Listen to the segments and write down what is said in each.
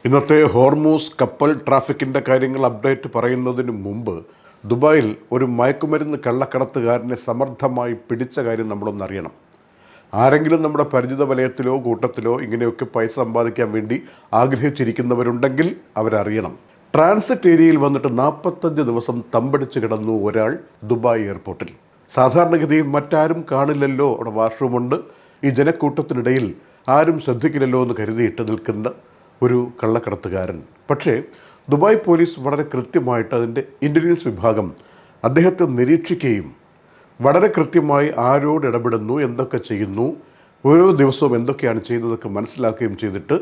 ഇന്നത്തെ ഹോർമൂസ് കപ്പൽ ട്രാഫിക്കിൻ്റെ കാര്യങ്ങൾ അപ്ഡേറ്റ് പറയുന്നതിന് മുമ്പ് ദുബായിൽ ഒരു മയക്കുമരുന്ന് കള്ളക്കടത്തുകാരനെ സമർത്ഥമായി പിടിച്ച കാര്യം നമ്മളൊന്നറിയണം. ആരെങ്കിലും നമ്മുടെ പരിചിത വലയത്തിലോ കൂട്ടത്തിലോ ഇങ്ങനെയൊക്കെ പൈസ സമ്പാദിക്കാൻ വേണ്ടി ആഗ്രഹിച്ചിരിക്കുന്നവരുണ്ടെങ്കിൽ അവരറിയണം. ട്രാൻസിറ്റ് ഏരിയയിൽ വന്നിട്ട് 45 ദിവസം തമ്പടിച്ച് കിടന്നു ഒരാൾ ദുബായ് എയർപോർട്ടിൽ. സാധാരണഗതിയിൽ മറ്റാരും കാണില്ലല്ലോ, അവിടെ വാഷ്റൂമുണ്ട്, ഈ ജനക്കൂട്ടത്തിനിടയിൽ ആരും ശ്രദ്ധിക്കില്ലല്ലോ എന്ന് കരുതിയിട്ട് നിൽക്കുന്ന ഒരു കള്ളക്കടത്തുകാരൻ. പക്ഷേ ദുബായ് പോലീസ് വളരെ കൃത്യമായിട്ട് അതിൻ്റെ ഇൻ്റലിജൻസ് വിഭാഗം അദ്ദേഹത്തെ നിരീക്ഷിക്കുകയും വളരെ കൃത്യമായി ആരോട് ഇടപെടുന്നു, എന്തൊക്കെ ചെയ്യുന്നു, ഓരോ ദിവസവും എന്തൊക്കെയാണ് ചെയ്യുന്നതൊക്കെ മനസ്സിലാക്കുകയും ചെയ്തിട്ട്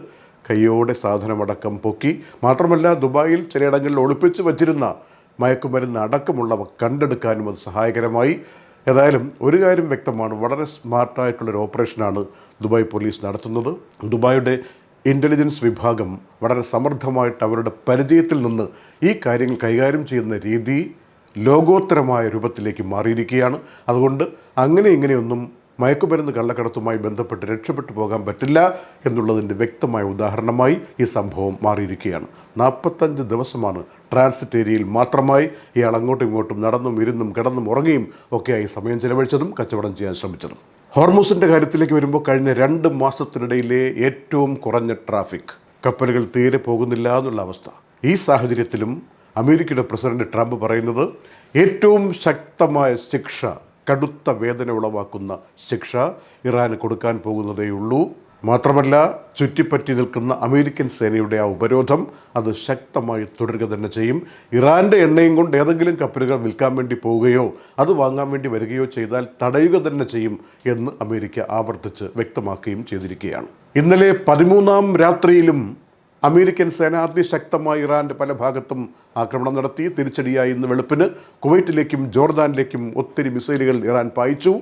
കയ്യോടെ സാധനമടക്കം പൊക്കി. മാത്രമല്ല ദുബായിൽ ചിലയിടങ്ങളിൽ ഒളിപ്പിച്ച് വച്ചിരുന്ന മയക്കുമരുന്ന് അടക്കമുള്ളവ കണ്ടെടുക്കാനും അത് സഹായകരമായി. ഏതായാലും ഒരു കാര്യം വ്യക്തമാണ്, വളരെ സ്മാർട്ടായിട്ടുള്ളൊരു ഓപ്പറേഷനാണ് ദുബായ് പോലീസ് നടത്തുന്നത്. ദുബായിയുടെ ഇൻ്റലിജൻസ് വിഭാഗം വളരെ സമർത്ഥമായിട്ട് അവരുടെ പരിചയത്തിൽ നിന്ന് ഈ കാര്യങ്ങൾ കൈകാര്യം ചെയ്യുന്ന രീതി ലോകോത്തരമായ രൂപത്തിലേക്ക് മാറിയിരിക്കുകയാണ്. അതുകൊണ്ട് അങ്ങനെ ഇങ്ങനെയൊന്നും മയക്കുമരുന്ന് കള്ളക്കടത്തുമായി ബന്ധപ്പെട്ട് രക്ഷപ്പെട്ടു പോകാൻ പറ്റില്ല എന്നുള്ളതിൻ്റെ വ്യക്തമായ ഉദാഹരണമായി ഈ സംഭവം മാറിയിരിക്കുകയാണ്. 45 ദിവസമാണ് ട്രാൻസിറ്റ് ഏരിയയിൽ മാത്രമായി ഇയാൾ അങ്ങോട്ടും ഇങ്ങോട്ടും നടന്നും ഇരുന്നും കിടന്നും ഉറങ്ങിയും ഒക്കെയായി സമയം ചെലവഴിച്ചതും കച്ചവടം ചെയ്യാൻ ശ്രമിച്ചതും. ഹോർമൂസിൻ്റെ കാര്യത്തിലേക്ക് വരുമ്പോൾ കഴിഞ്ഞ 2 മാസത്തിനിടയിലെ ഏറ്റവും കുറഞ്ഞ ട്രാഫിക്, കപ്പലുകൾ തീരെ പോകുന്നില്ല എന്നുള്ള അവസ്ഥ. ഈ സാഹചര്യത്തിലും അമേരിക്കയുടെ പ്രസിഡന്റ് ട്രംപ് പറയുന്നത് ഏറ്റവും ശക്തമായ ശിക്ഷ, കടുത്ത വേദന ഉളവാക്കുന്ന ശിക്ഷ ഇറാന് കൊടുക്കാൻ പോകുന്നതേയുള്ളൂ. മാത്രമല്ല ചുറ്റിപ്പറ്റി നിൽക്കുന്ന അമേരിക്കൻ സേനയുടെ ആ ഉപരോധം അത് ശക്തമായി തുടരുക തന്നെ ചെയ്യും. ഇറാൻ്റെ എണ്ണയും കൊണ്ട് ഏതെങ്കിലും കപ്പലുകൾ വിൽക്കാൻ വേണ്ടി പോവുകയോ അത് വാങ്ങാൻ വേണ്ടി വരികയോ ചെയ്താൽ തടയുക തന്നെ ചെയ്യും എന്ന് അമേരിക്ക ആവർത്തിച്ച് വ്യക്തമാക്കുകയും ചെയ്തിരിക്കുകയാണ്. ഇന്നലെ 13ാം രാത്രിയിലും അമേരിക്കൻ സേന അതിശക്തമായി ഇറാൻ്റെ പല ഭാഗത്തും ആക്രമണം നടത്തി. തിരിച്ചടിയായി ഇന്ന് വെളുപ്പിന് കുവൈറ്റിലേക്കും ജോർദാനിലേക്കും ഒത്തിരി മിസൈലുകൾ ഇറാൻ പായിച്ചു.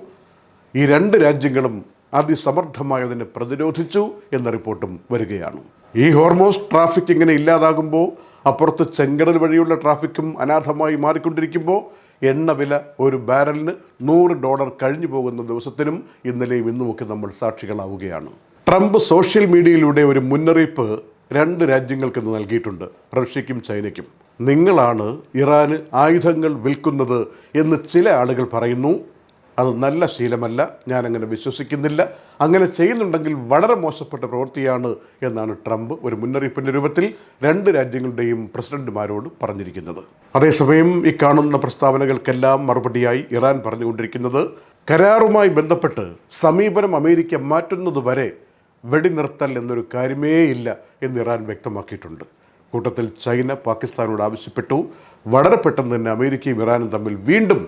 ഈ 2 രാജ്യങ്ങളും അതിസമർത്ഥമായി അതിനെ പ്രതിരോധിച്ചു എന്ന റിപ്പോർട്ടും വരികയാണ്. ഈ ഹോർമോസ് ട്രാഫിക് ഇങ്ങനെ ഇല്ലാതാകുമ്പോൾ അപ്പുറത്ത് ചെങ്കടൽ വഴിയുള്ള ട്രാഫിക്കും അനാഥമായി മാറിക്കൊണ്ടിരിക്കുമ്പോൾ എണ്ണ വില ഒരു ബാരലിന് $100 കഴിഞ്ഞു പോകുന്ന ദിവസത്തിനും ഇന്നലെയും ഇന്നുമൊക്കെ നമ്മൾ സാക്ഷികളാവുകയാണ്. ട്രംപ് സോഷ്യൽ മീഡിയയിലൂടെ ഒരു മുന്നറിയിപ്പ് 2 രാജ്യങ്ങൾക്ക് നൽകിയിട്ടുണ്ട്, റഷ്യയ്ക്കും ചൈനയ്ക്കും. നിങ്ങളാണ് ഇറാന് ആയുധങ്ങൾ വിൽക്കുന്നത് എന്ന് ചില ആളുകൾ പറയുന്നു. അത് നല്ല ശീലമല്ല, ഞാനങ്ങനെ വിശ്വസിക്കുന്നില്ല. അങ്ങനെ ചെയ്യുന്നുണ്ടെങ്കിൽ വളരെ മോശപ്പെട്ട പ്രവൃത്തിയാണ് എന്നാണ് ട്രംപ് ഒരു മുന്നറിയിപ്പിൻ്റെ രൂപത്തിൽ 2 രാജ്യങ്ങളുടെയും പ്രസിഡന്റുമാരോട് പറഞ്ഞിരിക്കുന്നത്. അതേസമയം ഈ കാണുന്ന പ്രസ്താവനകൾക്കെല്ലാം മറുപടിയായി ഇറാൻ പറഞ്ഞുകൊണ്ടിരിക്കുന്നത് കരാറുമായി ബന്ധപ്പെട്ട് സമീപനം അമേരിക്ക മാറ്റുന്നത് വരെ വെടിനിർത്തൽ എന്നൊരു കാര്യമേ ഇല്ല എന്ന് ഇറാൻ വ്യക്തമാക്കിയിട്ടുണ്ട്. കൂട്ടത്തിൽ ചൈന പാകിസ്ഥാനോട് ആവശ്യപ്പെട്ടു വളരെ പെട്ടെന്ന് തന്നെ അമേരിക്കയും ഇറാനും തമ്മിൽ വീണ്ടും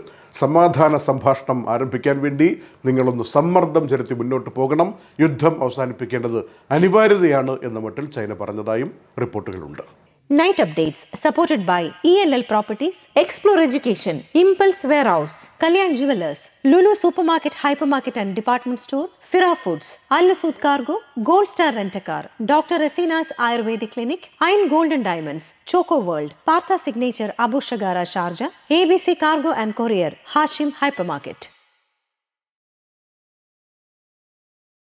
സമാധാന സംഭാഷണം ആരംഭിക്കാൻ വേണ്ടി നിങ്ങളൊന്ന് സമ്മർദ്ദം ചെലുത്തി മുന്നോട്ട് പോകണം, യുദ്ധം അവസാനിപ്പിക്കേണ്ടത് അനിവാര്യതയാണ് എന്ന മട്ടിൽ ചൈന പറഞ്ഞതായും റിപ്പോർട്ടുകളുണ്ട്. Night updates supported by ELL Properties, Explore Education, Impulse Warehouse, Kalyan Jewelers, Lulu Supermarket, Hypermarket and Department Store, Fira Foods, Al Nasood Cargo, Gold Star Rent-A-Car, Dr. Asina's Ayurvedic Clinic, Ain Gold and Diamonds, Choco World, Partha Signature Abu Shagara Sharjah, ABC Cargo and Courier, Hashim Hypermarket.